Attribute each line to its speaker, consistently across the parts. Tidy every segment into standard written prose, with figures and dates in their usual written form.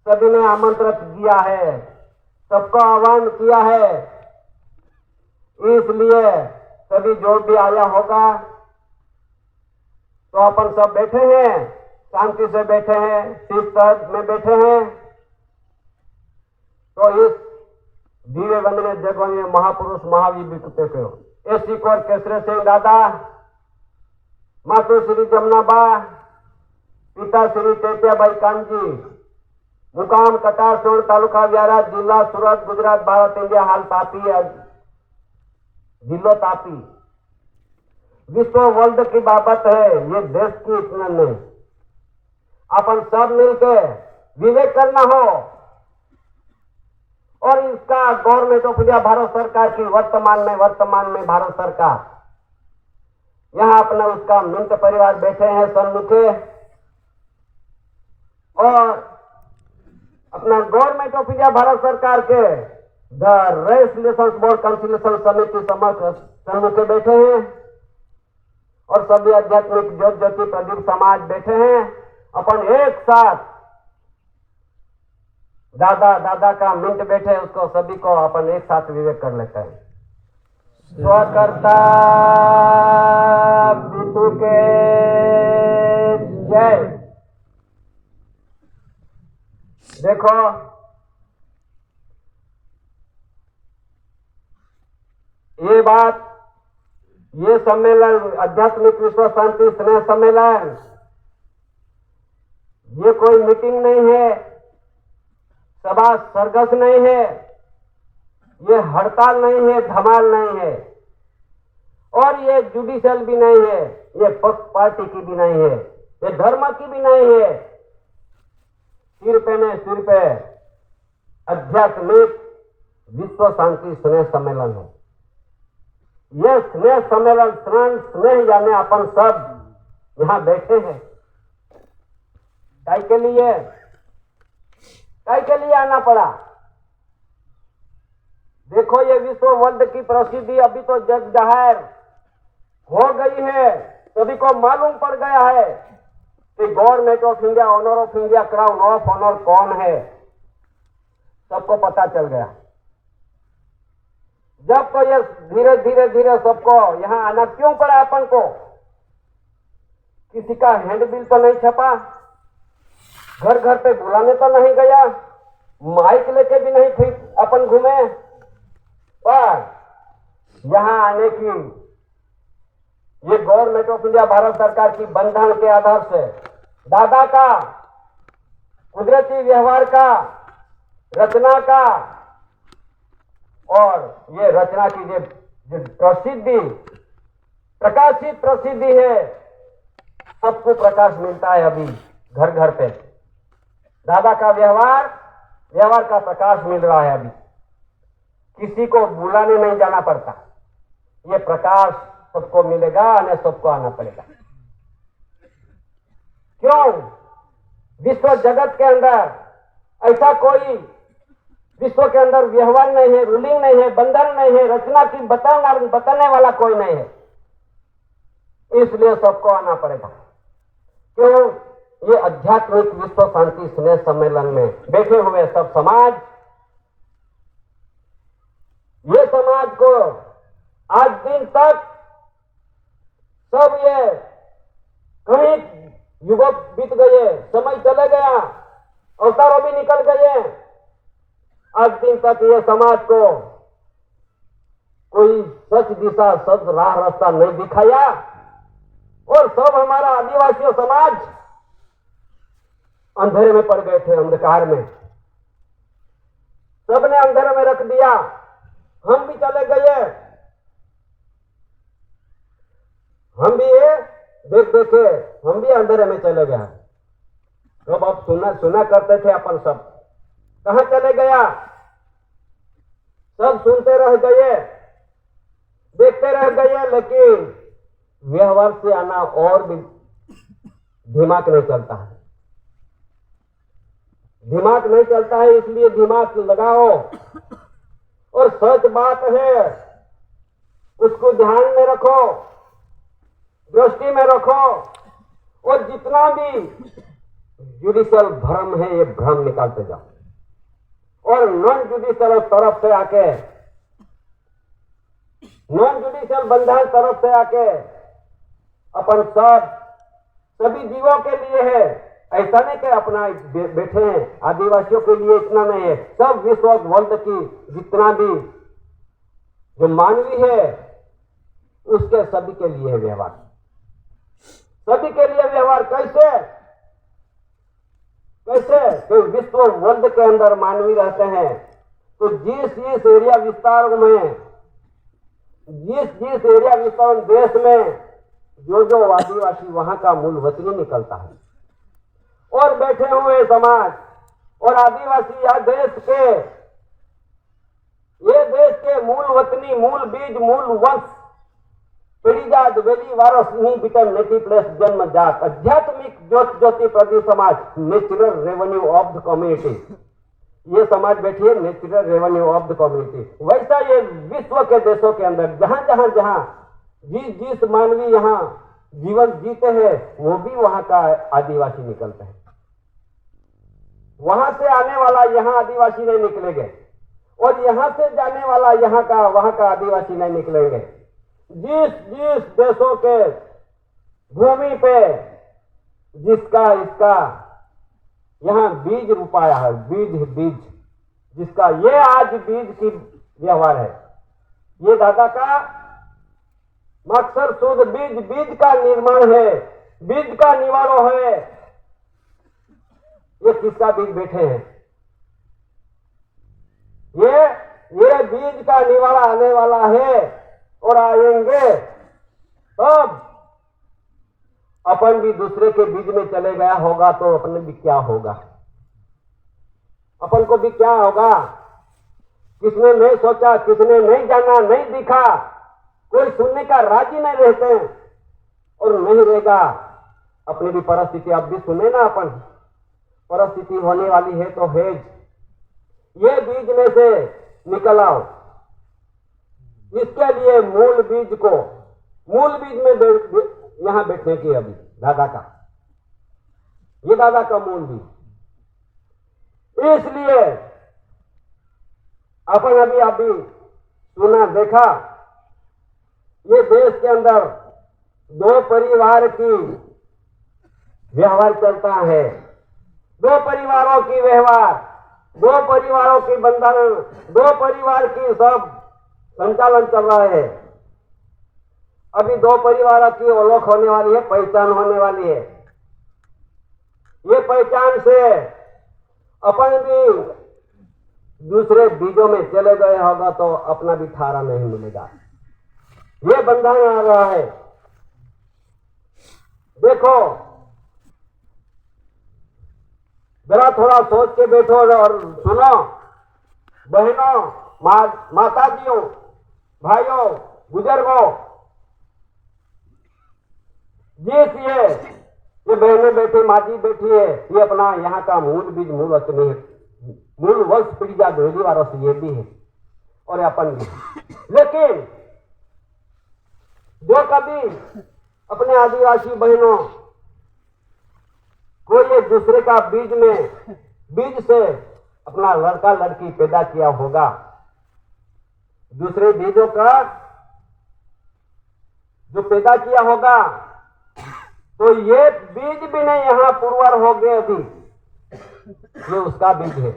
Speaker 1: सभी ने आमंत्रित किया है, सबको आह्वान किया है। इसलिए सभी जो भी आया होगा तो अपन सब बैठे हैं, शांति से बैठे हैं, शिस्त में बैठे हैं। तो इस दिव्य वंदनीय जगों महापुरुष महावीर विकृत को एसी कौर केसरे सिंह दादा, मातु श्री जमुनाबा, पिता श्री चैत्याबाई कामजी, मुकाम कटारसोण, तालुका व्यारा, जिला सूरत, गुजरात, भारत, इंडिया। हाल तापी, जिलो तापी। विश्व वर्ल्ड की बाबत है, ये देश की इतना नहीं। अपन सब मिलके विवेक करना हो और इसका गवर्नमेंट ऑफ इंडिया भारत सरकार की वर्तमान में भारत सरकार यहां अपना उसका मिंट परिवार बैठे हैं सन्मुखे, और अपना गवर्नमेंट ऑफ इंडिया भारत सरकार के the race relations board conciliation समिति सन्मुखे बैठे हैं, और सभी आध्यात्मिक ज्योत ज्योति प्रदीप समाज बैठे हैं। अपन एक साथ दादा का मिंट बैठे, उसको सभी को अपन एक साथ विवेक कर लेते हैं। स्वकर्ता विष्णु के जय। देखो, ये बात, ये सम्मेलन आध्यात्मिक विश्व शांति स्नेह सम्मेलन, ये कोई मीटिंग नहीं है, सभा सरगस नहीं है, ये हड़ताल नहीं है, धमाल नहीं है, और ये जुडिशियल भी नहीं है, ये पक्ष पार्टी की भी नहीं है, ये धर्म की भी नहीं है। सिर पे आध्यात्मिक विश्व शांति स्नेह सम्मेलन है। यह स्नेह सम्मेलन, स्नेह यानी अपन सब यहां बैठे हैं। काय के लिए आना पड़ा? देखो, ये विश्व वर्ल्ड की प्रसिद्धि अभी तो जग जाहिर हो गई है, सभी को मालूम पड़ गया है कि government of India, honour of India, crown of honour कौन है, सबको पता चल गया। जब तो ये धीरे सबको यहां आना क्यों पड़ा अपन को? किसी का हैंडबिल तो नहीं छपा, घर पे बुलाने तो नहीं गया, माइक लेके भी नहीं थी अपन घूमे, पर यहां आने की ये गवर्नमेंट ऑफ इंडिया भारत सरकार की बंधन के आधार से दादा का कुदरती व्यवहार का, रचना का, और ये रचना की जो प्रसिद्धि, प्रकाशित प्रसिद्धि है, सबको प्रकाश मिलता है अभी घर पे। दादा का व्यवहार का प्रकाश मिल रहा है अभी, किसी को बुलाने नहीं जाना पड़ता, ये प्रकाश सबको मिलेगा और सबको आना पड़ेगा। क्यों? विश्व जगत के अंदर ऐसा कोई विश्व के अंदर व्यवहार नहीं है, रूलिंग नहीं है, बंधन नहीं है, रचना की बताने वाला कोई नहीं है, इसलिए सबको आना पड़ेगा। क्यों? ये आध्यात्मिक विश्व शांति स्नेह सम्मेलन में बैठे हुए सब समाज, ये समाज को आज दिन तक सब ये कहीं युग बीत गए, समय चले गया, अवतारों भी निकल गए, आज दिन तक ये समाज को कोई सच दिशा, सच राह रास्ता नहीं दिखाया, और सब हमारा आदिवासी समाज अंधेरे में पड़ गए थे, अंधकार में, सबने अंधेरे में रख दिया। हम भी चले गए, हम भी ये देखे, हम भी अंधेरे में चले गए। तो अब सुना करते थे अपन सब, कहां चले गया? सब सुनते रह गए, देखते रह गए, लेकिन व्यवहार से आना और भी दिमाग नहीं चलता है, दिमाग नहीं चलता है, इसलिए दिमाग लगाओ और सच बात है उसको ध्यान में रखो, दृष्टि में रखो, और जितना भी जुडिशियल भ्रम है, ये भ्रम निकालते जाओ। और नॉन जुडिशियल तरफ से आके, नॉन जुडिशियल बंधन तरफ से आके अपन सभी जीवों के लिए है, ऐसा नहीं कि अपना बैठे हैं आदिवासियों के लिए इतना नहीं है, सब विश्व वर्ल्ड की जितना भी जो मानवी है उसके सभी के लिए है व्यवहार, सभी के लिए व्यवहार। कैसे कैसे तो विश्व वर्ल्ड के अंदर मानवी रहते हैं, तो जिस एरिया विस्तार में, जिस एरिया विस्तार देश में जो आदिवासी वहां का मूल वतनी निकलता है, और बैठे हुए समाज और आदिवासी या देश के मूल वतनी, मूल बीज, मूल वंश, पीढ़ी जात वेली वारस नहीं बिटन नेटिव प्लेस जन्म जात आध्यात्मिक ज्योति प्रति समाज, natural revenue of the community. ये समाज बैठी है natural revenue of the community. वैसा ये विश्व के देशों के अंदर जहां जिस मानवी यहाँ जीवन जीते हैं वो भी वहां का आदिवासी निकलते हैं। वहां से आने वाला यहाँ आदिवासी नहीं निकलेंगे, और यहां से जाने वाला वहां का आदिवासी नहीं निकलेंगे। जिस देशों के भूमि पे जिसका इसका यहाँ बीज रुपाया है, बीज जिसका ये आज बीज की व्यवहार है, ये दादा का मकसद शुद्ध बीज का निर्माण है, बीज का निवारो है। ये किसका बीज बैठे हैं? ये बीज का निवारा आने वाला है, और आएंगे तब अपन भी दूसरे के बीज में चले गया होगा तो अपने भी क्या होगा, अपन को भी क्या होगा। किसने नहीं सोचा, किसने नहीं जाना, नहीं दिखा, कोई सुनने का राजी नहीं रहते हैं, और नहीं रहेगा। अपनी भी परिस्थिति आप भी सुने ना, अपन परिस्थिति होने वाली है तो है। ये बीज में से निकल आओ, इसके लिए मूल बीज में यहां बैठने की अभी दादा का, ये दादा का मूल बीज। इसलिए अपन अभी सुना देखा, ये देश के अंदर दो परिवार की व्यवहार चलता है, दो परिवारों की व्यवहार, दो परिवारों की बंधन, दो परिवार की सब संचालन चल रहा है। अभी दो परिवारों की ओळख होने वाली है, पहचान होने वाली है। ये पहचान से अपन भी दूसरे बीजों में चले गए होगा तो अपना भी थारा नहीं मिलेगा। ये बंधन आ रहा है। देखो जरा थोड़ा सोच के बैठो और सुनो बहनों, माताजियों, भाइयों, बुजुर्गों, ये बहनें बैठी, माजी बैठी है, ये अपना यहाँ का मूल बीज, मूल वतनी है, मूल वंश पीढ़ी जात वेली वारों से ये भी है और अपन भी। लेकिन जो कभी अपने आदिवासी बहनों को ये दूसरे का बीज से अपना लड़का लड़की पैदा किया होगा, दूसरे बीजों का जो पैदा किया होगा, तो ये बीज भी नहीं यहां पुरवर हो गए अभी, ये उसका बीज है,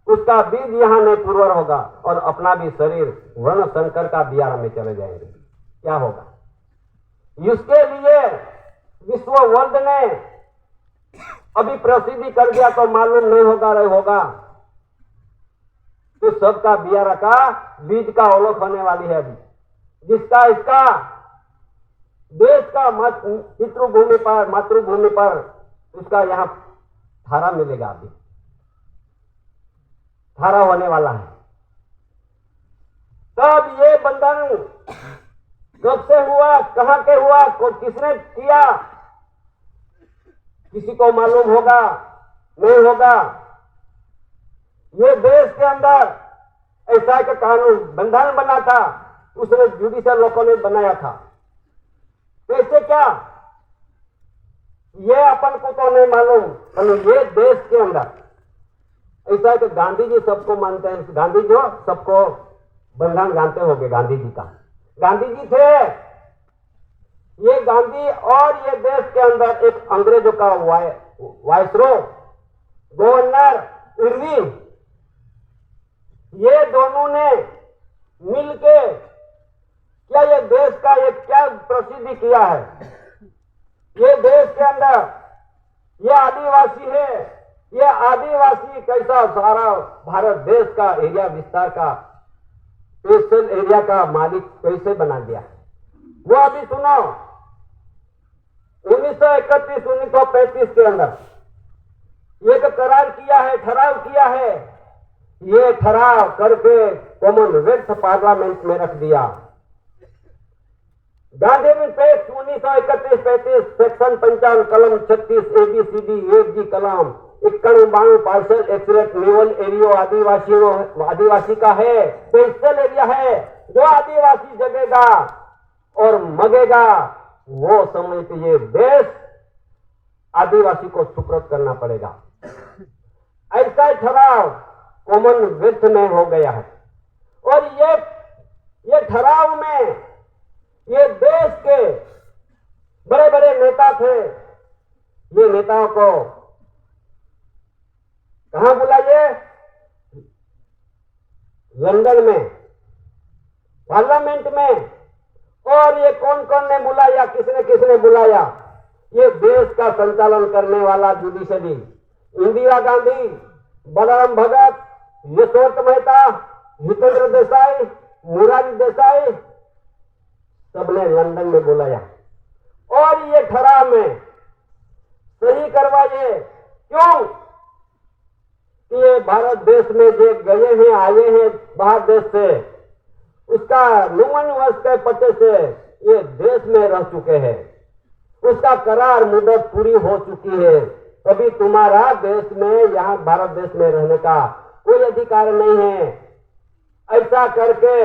Speaker 1: उसका बीज यहां नहीं पुरवर होगा और अपना भी शरीर वर्ण संकर का बियार में चले जाएंगे। क्या होगा? इसके लिए विश्व वर्ल्ड ने अभी प्रसिद्धि कर दिया तो मालूम नहीं होगा तो सबका बियारा का बीज का ओळख होने वाली है अभी, जिसका इसका देश का मातृभूमि पर उसका यहाँ धारा मिलेगा, अभी धारा होने वाला है। तब ये बंधन कब से हुआ, कहां के हुआ, किसने किया, किसी को मालूम होगा नहीं होगा। ये देश के अंदर ऐसा एक कानून बंधन बना था, उसने जुडिशियल लोगों ने बनाया था। कैसे क्या? ये अपन को तो नहीं मालूम, पर ये देश के अंदर ऐसा है कि गांधी जी सबको मानते हैं। गांधी जो सबको बंधन जानते होंगे, गांधी जी का, गांधी जी थे ये गांधी, और ये देश के अंदर एक अंग्रेजों का वायसरॉय गवर्नर इरविन, ये दोनों ने मिलके क्या ये देश का एक क्या प्रसिद्धि किया है। ये देश के अंदर ये आदिवासी है, ये आदिवासी कैसा सारा भारत देश का एरिया विस्तार का स्पेशल एरिया का मालिक कैसे बना दिया, वो अभी सुनो। 1931 1935 के अंदर एक करार किया है, ठराव किया है, ये ठराव करके कॉमनवेल्थ पार्लियामेंट में रख दिया। गांधी पैक्ट 1931-35 सेक्शन 55 कलम 36 ABCD 1G कलम 91 पार्सल एक्सलेट नेवल एरियो आदिवासी का है, स्पेशल एरिया है। जो आदिवासी जगेगा और मगेगा वो समय पे ये देश आदिवासी को सुपुर्द करना पड़ेगा। ऐसा ठराव कॉमनवेल्थ में हो गया है। और ये ठराव में ये देश के बड़े बड़े नेता थे, ये नेताओं को कहां बुलाइए, लंदन में पार्लियामेंट में। और ये कौन कौन ने बुलाया, किसने बुलाया, ये देश का संचालन करने वाला जुडिशरी इंदिरा गांधी, बलराम भगत, यशवंत मेहता, हितेंद्र देसाई, मुरारी देसाई, सबने लंदन में बुलाया और ये ठराव में सही करवाइए। क्यों कि ये भारत देश में जो गए हैं, आए हैं बाहर देश से, उसका 59 वर्ष के पते से ये देश में रह चुके हैं, उसका करार मुद्दत पूरी हो चुकी है। अभी तुम्हारा देश में, यहां भारत देश में रहने का कोई अधिकार नहीं है। ऐसा करके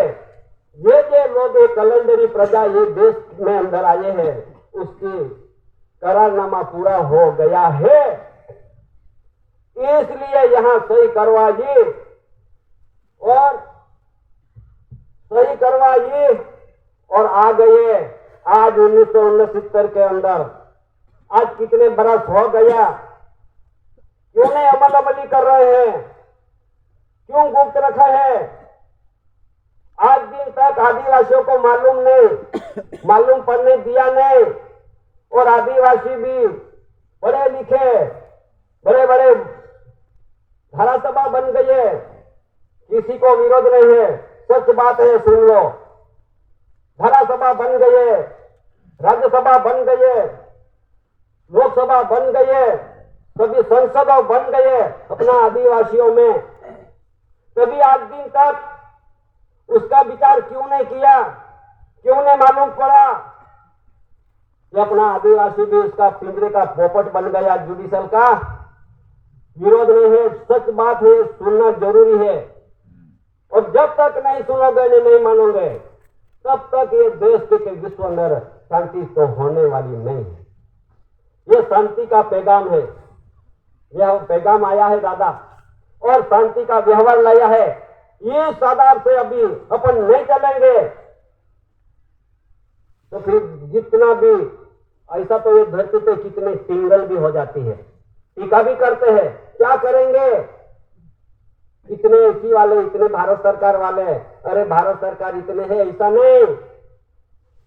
Speaker 1: ये जो लोग एक कैलेंडरी प्रजा ये देश में अंदर आए हैं, उसकी करारनामा पूरा हो गया है, इसलिए यहां सही करवाइए और सही करवाइए। और आ गए आज 1969 के अंदर, आज कितने बरस हो गया, क्यों नहीं अमली कर रहे हैं, क्यों गुप्त रखा है। आज दिन तक आदिवासियों को मालूम नहीं, मालूम पड़ने दिया नहीं। और आदिवासी भी पढ़े लिखे बड़े बड़े धारासभा बन गए, किसी को विरोध नहीं है, सच बात है, सुन लो। धारासभा बन गए, राज्यसभा बन गए, लोकसभा बन गए, सभी संसदों बन गए अपना आदिवासियों में। कभी आज दिन तक उसका विचार क्यों नहीं किया, क्यों नहीं मालूम पड़ा कि अपना आदिवासी भी उसका पिंजरे का पोपट बन गया। जुडिशल का विरोध नहीं है, सच बात है, सुनना जरूरी है। और जब तक नहीं सुनोगे, नहीं मानोगे, तब तक ये देश के विश्व अंदर शांति तो होने वाली नहीं है। ये शांति का पैगाम है, यह पैगाम आया है दादा, और शांति का व्यवहार लाया है। इस आधार से अभी अपन नहीं चलेंगे तो फिर जितना भी ऐसा, तो ये धरती पे कितने टिंगल भी हो जाती है, टीका भी करते हैं, क्या करेंगे। इतने एसी वाले, इतने भारत सरकार वाले, अरे भारत सरकार इतने है, ऐसा नहीं।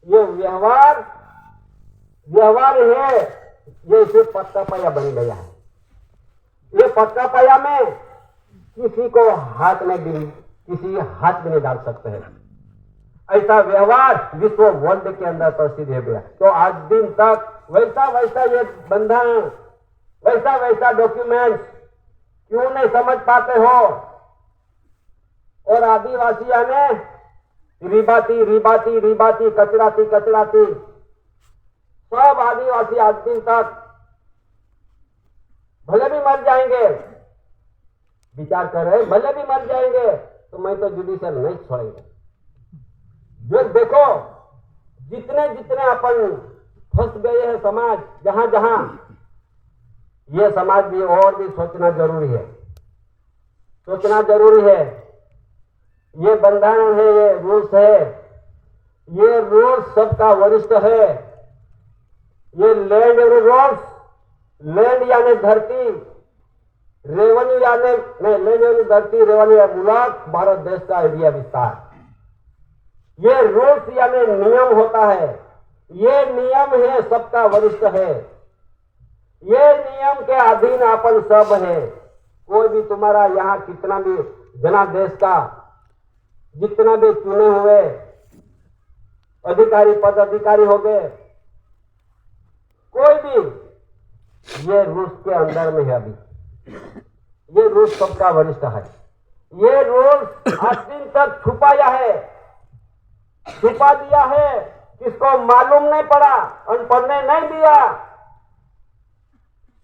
Speaker 1: ये व्यवहार है, ये इसे पक्का पाया बन गया है। ये पक्का पाया में किसी को हाथ भी नहीं डाल सकते हैं। ऐसा व्यवहार विश्व वर्ल्ड के अंदर प्रसिद्ध है गया। तो आज दिन तक वैसा ये बंधन, वैसा डॉक्यूमेंट क्यों नहीं समझ पाते हो। और आदिवासी यानी रिबाती, कचराती, सब आदिवासी आज दिन तक भले भी मर जाएंगे, विचार कर रहे, भले भी मर जाएंगे तो मैं तो जुडिशल नहीं छोड़ेंगे। जो देखो जितने अपन फंस गए हैं समाज, जहां ये समाज भी और भी सोचना जरूरी है, सोचना जरूरी है। ये बंधन है, ये रूल्स है, ये रूल्स सबका वरिष्ठ है। ये लैंड रूल्स, लैंड यानी धरती, रेवेन्यू यानी नहीं, लैंड यानी धरती, रेवेन्यू मुल्क, भारत देश का एरिया विस्तार। ये रूल्स यानी नियम होता है, ये नियम है सबका वरिष्ठ है, ये नियम के अधीन अपन सब है। कोई भी तुम्हारा यहाँ कितना भी जनादेश का जितना भी चुने हुए अधिकारी पदाधिकारी हो गए, कोई भी ये रूल्स के अंदर में है। अभी ये रूल्स सबका वरिष्ठ है। ये रूल्स आज दिन तक छुपाया है, छुपा दिया है, किसको मालूम नहीं पड़ा और पढ़ने नहीं दिया,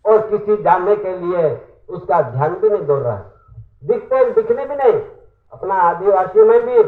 Speaker 1: और किसी जानने के लिए उसका ध्यान भी नहीं दौड़ रहा है। दिखने भी नहीं। अपना आदिवासी में भी